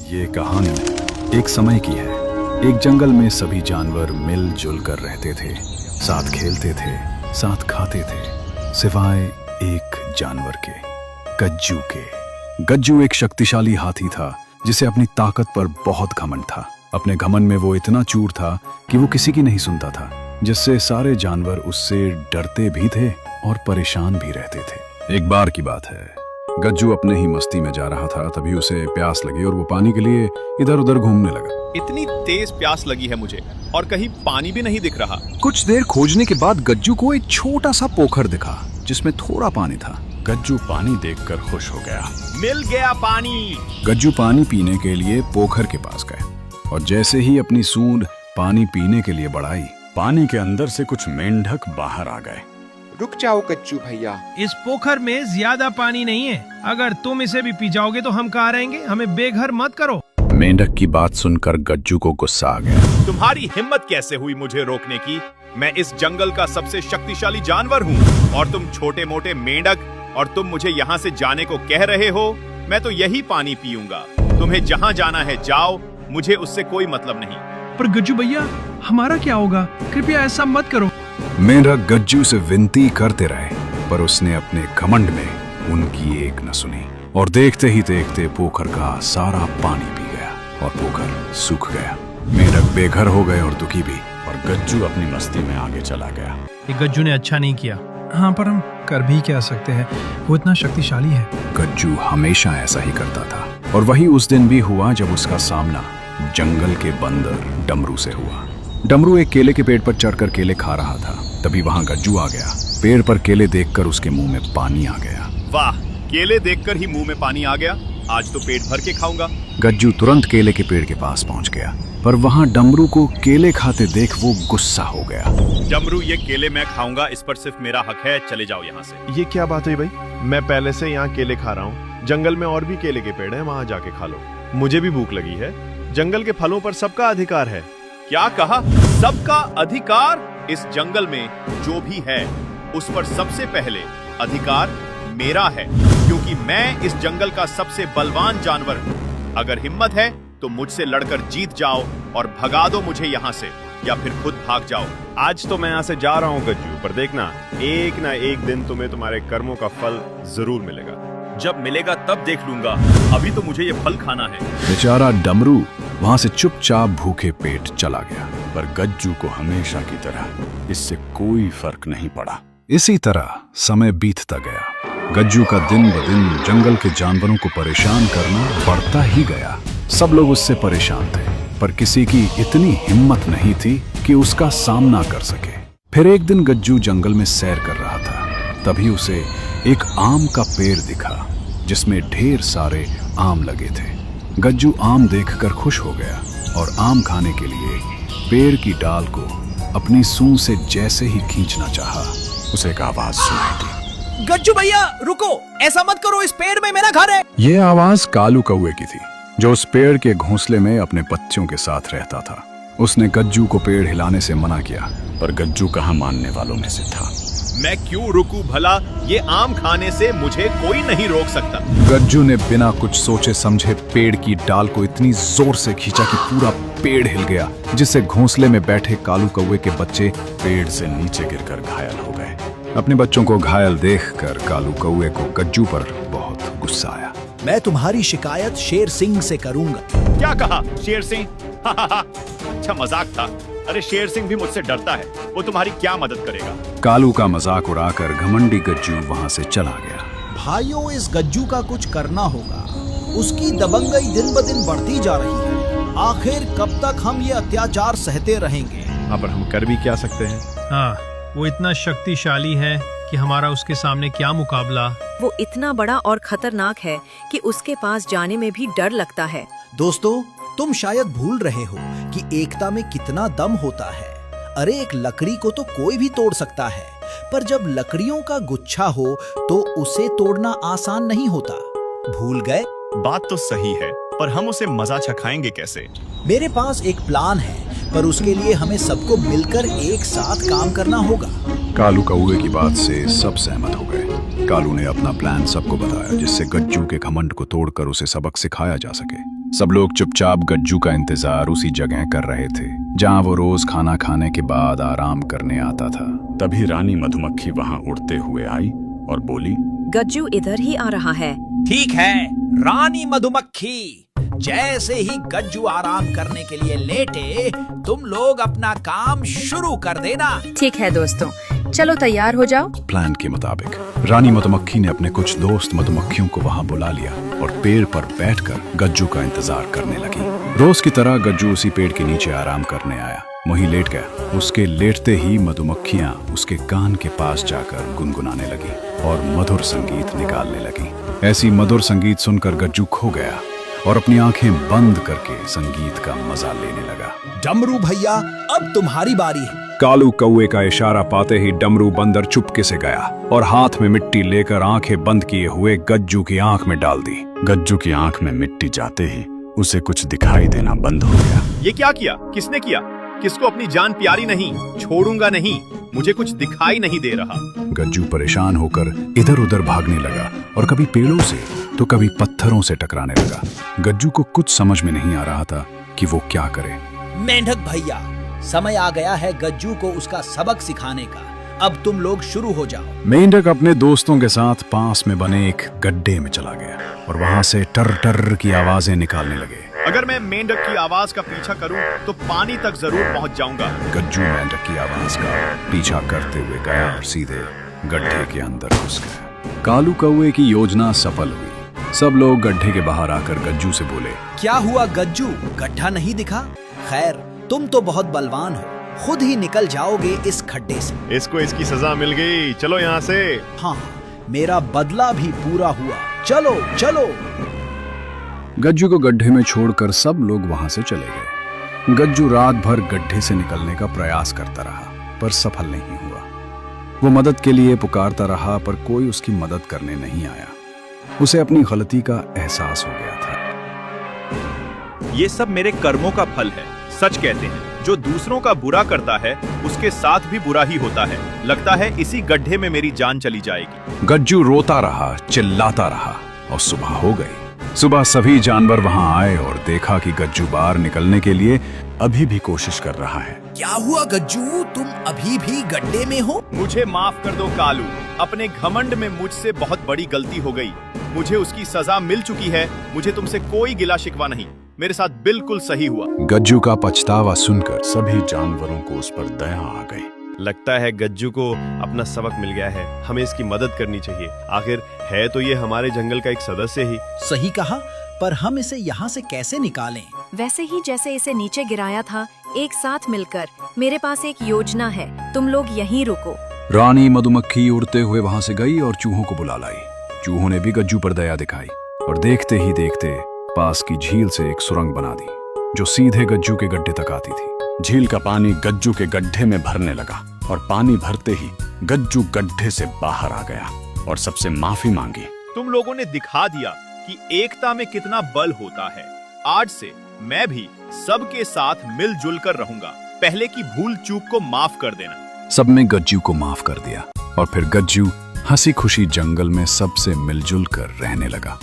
ये कहानी एक समय की है। एक जंगल में सभी जानवर मिलजुल कर रहते थे, साथ खेलते थे, साथ खाते थे, सिवाय एक जानवर के, गज्जू के। गज्जू एक शक्तिशाली हाथी था जिसे अपनी ताकत पर बहुत घमंड था। अपने घमंड में वो इतना चूर था कि वो किसी की नहीं सुनता था, जिससे सारे जानवर उससे डरते भी थे और परेशान भी रहते थे। एक बार की बात है, गज्जू अपने ही मस्ती में जा रहा था, तभी उसे प्यास लगी और वो पानी के लिए इधर उधर घूमने लगा। इतनी तेज प्यास लगी है मुझे और कहीं पानी भी नहीं दिख रहा। कुछ देर खोजने के बाद गज्जू को एक छोटा सा पोखर दिखा जिसमें थोड़ा पानी था। गज्जू पानी देखकर खुश हो गया। मिल गया पानी। गज्जू पानी पीने के लिए पोखर के पास गए और जैसे ही अपनी सूंड पानी पीने के लिए बढ़ाई, पानी के अंदर से कुछ मेंढक बाहर आ गए। रुक जाओ गज्जू भैया, इस पोखर में ज्यादा पानी नहीं है। अगर तुम इसे भी पी जाओगे तो हम कहाँ रहेंगे? हमें बेघर मत करो। मेंढक की बात सुनकर गज्जू को गुस्सा आ गया। तुम्हारी हिम्मत कैसे हुई मुझे रोकने की? मैं इस जंगल का सबसे शक्तिशाली जानवर हूँ और तुम छोटे मोटे मेंढक, और तुम मुझे यहाँ से जाने को कह रहे हो। मैं तो यही पानी पीऊंगा। तुम्हें जहाँ जाना है जाओ, मुझे उससे कोई मतलब नहीं। पर गज्जू भैया, हमारा क्या होगा? कृपया ऐसा मत करो। मेंढक गज्जू से विनती करते रहे, पर उसने अपने घमंड में उनकी एक न सुनी और देखते ही देखते पोखर का सारा पानी पी गया और पोखर सूख गया। मेंढक बेघर हो गए और दुखी भी, और गज्जू अपनी मस्ती में आगे चला गया। ये गज्जू ने अच्छा नहीं किया। हाँ, पर हम कर भी क्या सकते हैं? वो इतना शक्तिशाली है। गज्जू हमेशा ऐसा ही करता था और वही उस दिन भी हुआ जब उसका सामना जंगल के बंदर डमरू से हुआ। डमरू एक केले के पेड़ पर चढ़कर केले खा रहा था, तभी वहां गज्जू आ गया। पेड़ पर केले देखकर उसके मुंह में पानी आ गया। वाह, केले देखकर ही मुंह में पानी आ गया। आज तो पेट भर के खाऊंगा। गज्जू तुरंत केले के पेड़ के पास पहुंच गया, पर वहां डमरू को केले खाते देख वो गुस्सा हो गया। डमरू, ये केले मैं खाऊंगा, इस पर सिर्फ मेरा हक है। चले जाओ यहाँ से। ये क्या बात हुई भाई? मैं पहले से यहाँ केले खा रहा हूँ। जंगल में और भी केले के पेड़ हैं, वहाँ जाके खा लो। मुझे भी भूख लगी है। जंगल के फलों पर सबका अधिकार है। क्या कहा? सबका अधिकार? इस जंगल में जो भी है उस पर सबसे पहले अधिकार मेरा है, क्योंकि मैं इस जंगल का सबसे बलवान जानवर हूँ। अगर हिम्मत है तो मुझसे लड़कर जीत जाओ और भगा दो मुझे यहाँ से, या फिर खुद भाग जाओ। आज तो मैं यहाँ से जा रहा हूँ गज्जू, पर देखना एक ना एक दिन तुम्हें तुम्हारे कर्मों का फल जरूर मिलेगा। जब मिलेगा तब देख लूंगा, अभी तो मुझे ये फल खाना है। बेचारा डमरू वहां से चुपचाप भूखे पेट चला गया, पर गज्जू को हमेशा की तरह इससे कोई फर्क नहीं पड़ा। इसी तरह समय बीतता गया। गज्जू का दिन ब दिन जंगल के जानवरों को परेशान करना बढ़ता ही गया। सब लोग उससे परेशान थे, पर किसी की इतनी हिम्मत नहीं थी कि उसका सामना कर सके। फिर एक दिन गज्जू जंगल में सैर कर रहा था, तभी उसे एक आम का पेड़ दिखा जिसमें ढेर सारे आम लगे थे। गज्जू आम देखकर खुश हो गया और आम खाने के लिए पेड़ की डाल को अपनी सूंड से जैसे ही खींचना चाहा, उसे एक आवाज सुनाई दी। गज्जू भैया रुको, ऐसा मत करो, इस पेड़ में मेरा घर है। ये आवाज कालू कौवे की थी, जो उस पेड़ के घोंसले में अपने बच्चों के साथ रहता था। उसने गज्जू को पेड़ हिलाने से मना किया, पर गज्जू कहाँ मानने वालों में से था। मैं क्यों रुकूं भला? ये आम खाने से मुझे कोई नहीं रोक सकता। गज्जू ने बिना कुछ सोचे समझे पेड़ की डाल को इतनी जोर से खींचा कि पूरा पेड़ हिल गया, जिससे घोंसले में बैठे कालू कौवे के बच्चे पेड़ से नीचे गिरकर घायल हो गए। अपने बच्चों को घायल देखकर कालू कौवे को गज्जू पर बहुत गुस्सा आया। मैं तुम्हारी शिकायत शेर सिंह से करूंगा। क्या कहा? शेर सिंह? अच्छा मजाक था। अरे शेर सिंह भी मुझसे डरता है, वो तुम्हारी क्या मदद करेगा? कालू का मजाक उड़ाकर घमंडी गज्जू वहां से चला गया। भाइयों, इस गज्जू का कुछ करना होगा। उसकी दबंगई दिन ब दिन बढ़ती जा रही है। आखिर कब तक हम ये अत्याचार सहते रहेंगे? हाँ, पर हम कर भी क्या सकते हैं? हाँ, वो इतना शक्तिशाली है कि हमारा उसके सामने क्या मुकाबला। वो इतना बड़ा और खतरनाक है कि उसके पास जाने में भी डर लगता है। दोस्तों, तुम शायद भूल रहे हो कि एकता में कितना दम होता है। अरे एक लकड़ी को तो कोई भी तोड़ सकता है, पर जब लकड़ियों का गुच्छा हो तो उसे तोड़ना आसान नहीं होता। भूल गए? बात तो सही है, पर हम उसे मजा चखाएंगे कैसे? मेरे पास एक प्लान है, पर उसके लिए हमें सबको मिलकर एक साथ काम करना होगा। कालू कौवे की बात से सब सहमत हो गए। कालू ने अपना प्लान सबको बताया, जिससे गज्जू के घमंड को तोड़कर उसे सबक सिखाया जा सके। सब लोग चुपचाप गज्जू का इंतजार उसी जगह कर रहे थे जहां वो रोज खाना खाने के बाद आराम करने आता था। तभी रानी मधुमक्खी वहां उड़ते हुए आई और बोली, गज्जू इधर ही आ रहा है। ठीक है रानी मधुमक्खी, जैसे ही गज्जू आराम करने के लिए लेटे तुम लोग अपना काम शुरू कर देना। ठीक है दोस्तों, चलो तैयार हो जाओ। प्लान के मुताबिक रानी मधुमक्खी ने अपने कुछ दोस्त मधुमक्खियों को वहां बुला लिया और पेड़ पर बैठकर गज्जू का इंतजार करने लगी। रोज की तरह गज्जू उसी पेड़ के नीचे आराम करने आया, वहीं लेट गया। उसके लेटते ही मधुमक्खियां उसके कान के पास जाकर गुनगुनाने लगी और मधुर संगीत निकालने लगी। ऐसी मधुर संगीत सुनकर गज्जू खो गया और अपनी आंखें बंद करके संगीत का मजा लेने लगा। डमरू भैया अब तुम्हारी बारी है। कालू कौवे का इशारा पाते ही डमरू बंदर चुपके से गया और हाथ में मिट्टी लेकर आंखें बंद किए हुए गज्जू की आंख में डाल दी। गज्जू की आंख में मिट्टी जाते ही उसे कुछ दिखाई देना बंद हो गया। ये क्या किया? किसने किया? किसको अपनी जान प्यारी नहीं? छोड़ूंगा नहीं, मुझे कुछ दिखाई नहीं दे रहा। गज्जू परेशान होकर इधर उधर भागने लगा और कभी पेड़ों से तो कभी पत्थरों से टकराने लगा। गज्जू को कुछ समझ में नहीं आ रहा था कि वो क्या करे। मेंढक भैया, समय आ गया है गज्जू को उसका सबक सिखाने का। अब तुम लोग शुरू हो जाओ। मेंढक अपने दोस्तों के साथ पास में बने एक गड्ढे में चला गया और वहां से टर टर की आवाजें निकालने लगे। अगर मैं मेंढक की आवाज का पीछा करूं तो पानी तक जरूर पहुंच जाऊंगा। गज्जू मेंढक की आवाज का पीछा करते हुए गया और सीधे गड्ढे के अंदर घुस गया। कालू कौवे की योजना सफल हुई। सब लोग गड्ढे के बाहर आकर गज्जू से बोले, क्या हुआ गज्जू, गड्ढा नहीं दिखा? खैर तुम तो बहुत बलवान हो, खुद ही निकल जाओगे इस खड्डे से। इसको इसकी सजा मिल गई, चलो यहाँ से। हाँ, मेरा बदला भी पूरा हुआ, चलो चलो। गज्जू को गड्ढे में छोड़कर सब लोग वहां से चले गए। गज्जू रात भर गड्ढे से निकलने का प्रयास करता रहा पर सफल नहीं हुआ। वो मदद के लिए पुकारता रहा पर कोई उसकी मदद करने नहीं आया। उसे अपनी गलती का एहसास हो गया था। ये सब मेरे कर्मों का फल है। सच कहते हैं, जो दूसरों का बुरा करता है उसके साथ भी बुरा ही होता है। लगता है इसी गड्ढे में मेरी जान चली जाएगी। गज्जू रोता रहा, चिल्लाता रहा और सुबह हो गई। सुबह सभी जानवर वहां आए और देखा कि गज्जू बाहर निकलने के लिए अभी भी कोशिश कर रहा है। क्या हुआ गज्जू, तुम अभी भी गड्ढे में हो? मुझे माफ कर दो कालू, अपने घमंड में मुझसे बहुत बड़ी गलती हो गई। मुझे उसकी सजा मिल चुकी है। मुझे तुमसे कोई गिला शिकवा नहीं, मेरे साथ बिल्कुल सही हुआ। गज्जू का पछतावा सुनकर सभी जानवरों को उस पर दया आ गई। लगता है गज्जू को अपना सबक मिल गया है, हमें इसकी मदद करनी चाहिए। आखिर है तो ये हमारे जंगल का एक सदस्य ही। सही कहा, पर हम इसे यहाँ से कैसे निकालें? वैसे ही जैसे इसे नीचे गिराया था, एक साथ मिलकर। मेरे पास एक योजना है, तुम लोग यहीं रुको। रानी मधुमक्खी उड़ते हुए वहां से गई और चूहों को बुला लाई। चूहों ने भी गज्जू पर दया दिखाई और देखते ही देखते पास की झील से एक सुरंग बना दी जो सीधे गज्जू के गड्ढे तक आती थी। झील का पानी गज्जू के गड्ढे में भरने लगा और पानी भरते ही गज्जू गड्ढे से बाहर आ गया और सबसे माफी मांगी। तुम लोगों ने दिखा दिया कि एकता में कितना बल होता है। आज से मैं भी सबके साथ मिलजुल कर रहूंगा। पहले की भूल चूक को माफ कर देना। सबने गज्जू को माफ कर दिया और फिर गज्जू हंसी खुशी जंगल में सबसे मिलजुल कर रहने लगा।